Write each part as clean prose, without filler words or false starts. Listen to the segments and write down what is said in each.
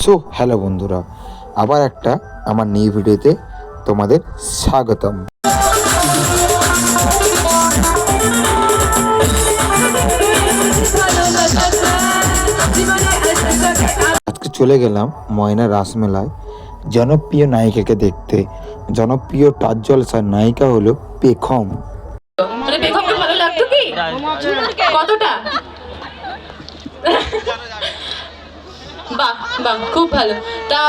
So hello বন্ধুরা, আবার একটা আমার নিউ ভিডিওতে তোমাদের স্বাগতম। আজকে চলে গেলাম ময়না রাসমেলায় জনপ্রিয় নায়িকাকে দেখতে। জনপ্রিয় টাচ জলসার নায়িকা হলো পেখম। পেখমকে ভালো লাগতো কি? কতটা? বাহ বাহ, খুব ভালো। তা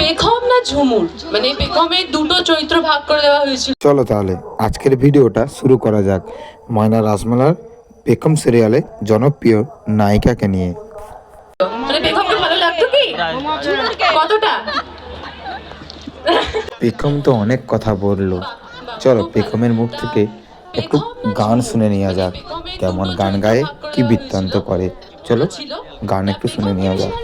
পেখম না ঝুমুর, মানে পেখমের দুটো চরিত্র ভাগ করে দেওয়া হয়েছিল। চলো তাহলে আজকের ভিডিওটা শুরু করা যাক ময়না রাসমেলার পেখম সিরিয়ালে জনপ্রিয় নায়িকাকে নিয়ে। পেখমকে ভালো লাগতো কি? কতটা? পেখম তো অনেক কথা বললো, চলো পেখমের মুখ থেকে একটু গান শুনে নেওয়া যাক। কেমন গান গায়ে, কি বৃত্তান্ত করে, চলো গান একটু শুনে নেওয়া যাক।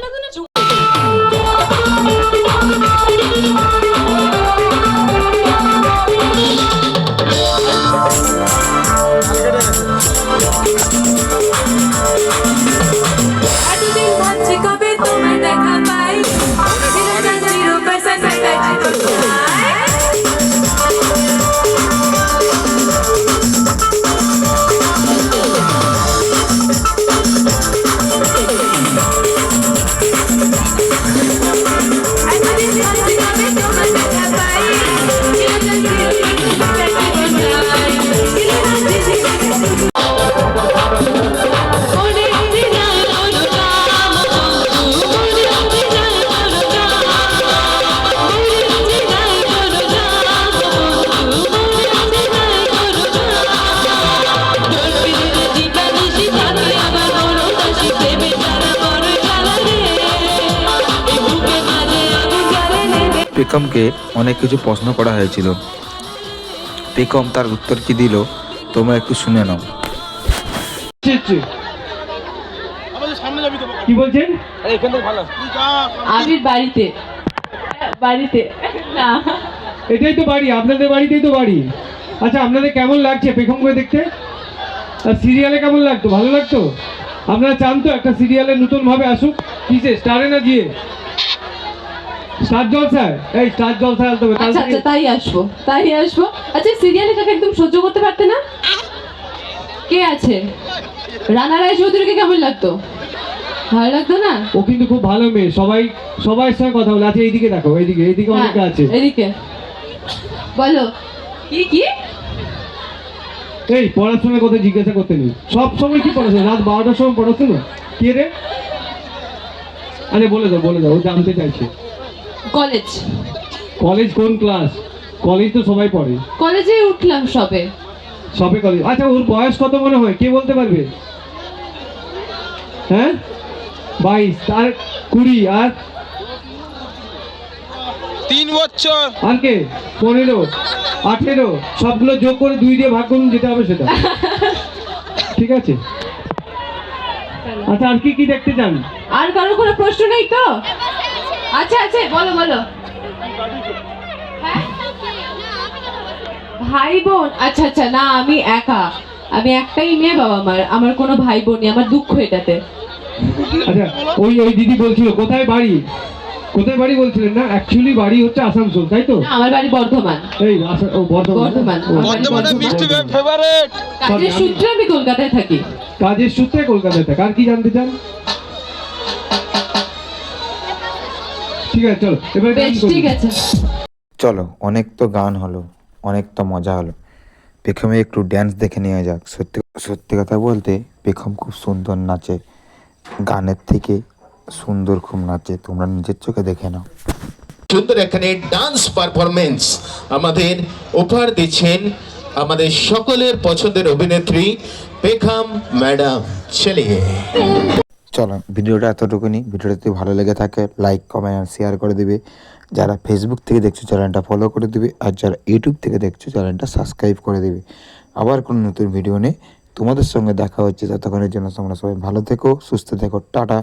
পেখমকে অনেক কিছু প্রশ্ন করা হয়েছিল। পেখম তার উত্তর কি দিল তোমরা একটু শুনে নাও। কি বলছেন? আবির বাড়িতে বাড়িতে না, এটাই তো বাড়ি, আপনাদের বাড়িতেই তো বাড়ি। আচ্ছা, আপনাদের কেমন লাগছে পেখমকে দেখতে? আর সিরিয়ালে কেমন লাগতো? ভালো লাগতো? আপনারা চান তো একটা সিরিয়ালে নতুন ভাবে আসুক? কিসে, স্টারে না গিয়ে? স্টার জলসায়? এই স্টার জলসায় আসতে হবে। আচ্ছা আচ্ছা, তাই আসবো। আচ্ছা, সিরিয়ালে কাকে একদম সহ্য করতে পারতে না? কে আছে? রানা রায় চৌধুরীকে কেমন লাগতো? ভালো লাগতো না? ও কিন্তু খুব ভালো মেয়ে, সবার সঙ্গে কথা বলে। আচ্ছা এইদিকে দেখো, এইদিকে অনেকে আছে। এদিকে বলো। কি এই পড়াশোনার কথা জিজ্ঞাসা করতে নেই, সব সময় কি পড়াশোনা? রাত 12টার সময় পড়াশোনা? কে রে? আরে বলে দাও, ও জানতে চাইছে। কলেজ কোন ক্লাস? কলেজ তো সবাই পড়ে। কলেজে উঠলাম সবে কলেজ। আচ্ছা, ওর বয়স কত মনে হয়, কে বলতে পারবে? হ্যাঁ, 22, তার 20, আর 3 বছর, আর কে 15, 18, সবগুলো যোগ করে 2 দিয়ে ভাগ করুন, যেটা হবে সেটা। ঠিক আছে। আচ্ছা, আর কি দেখতে চান? আর কারো কোনো প্রশ্ন নেই তো? আচ্ছা বলো। হ্যাঁ? ভাই বোন? আচ্ছা, না আমি একটাই মেয়ে, বাবা আমার কোনো ভাই বোন নেই, আমার দুঃখ এটাতে। আচ্ছা, ওই দিদি বলছিল কোথায় বাড়ি বলছিলেন না? অ্যাকচুয়ালি বাড়ি হচ্ছে আসানসোল, তাই তো? আমার বাড়ি বর্ধমান। এই বর্ধমান। বর্তমানে মিষ্টি ফেভারিট। কাজের সূত্রে আমি কলকাতায় থাকি। কাজের সূত্রে কলকাতায় থাকি। আর কি জানতে চান? ঠিক আছে, চলো এবারে ঠিক আছে। চলো, অনেক তো গান হলো, অনেক তো মজা হলো, পেখমে একটু ড্যান্স দেখে নেওয়া যাক। সত্যি কথা বলতে পেখম খুব সুন্দর নাচে, গানের থেকে সুন্দর খুব নাচে, তোমরা নিজের চোখে দেখে নাও। সুন্দর এখানে ডান্স পারফরমেন্স আমাদের উপহার দিচ্ছেন আমাদের সকলের পছন্দের অভিনেত্রী পেখম ম্যাডাম। চলিয়ে চলো, ভিডিওটা এতটুকুনি। ভিডিওটা যদি ভালো লেগে থাকে লাইক, কমেন্ট আর শেয়ার করে দিবে। যারা ফেসবুক থেকে দেখছো চ্যানেলটা ফলো করে দিবে, আর যারা ইউটিউব থেকে দেখছো চ্যানেলটা সাবস্ক্রাইব করে দিবে। আবার কোনো নতুন ভিডিও নিয়ে তোমাদের সঙ্গে দেখা হচ্ছে। ততক্ষণের জন্য তোমরা সবাই ভালো থেকো, সুস্থ থেকো, টাটা।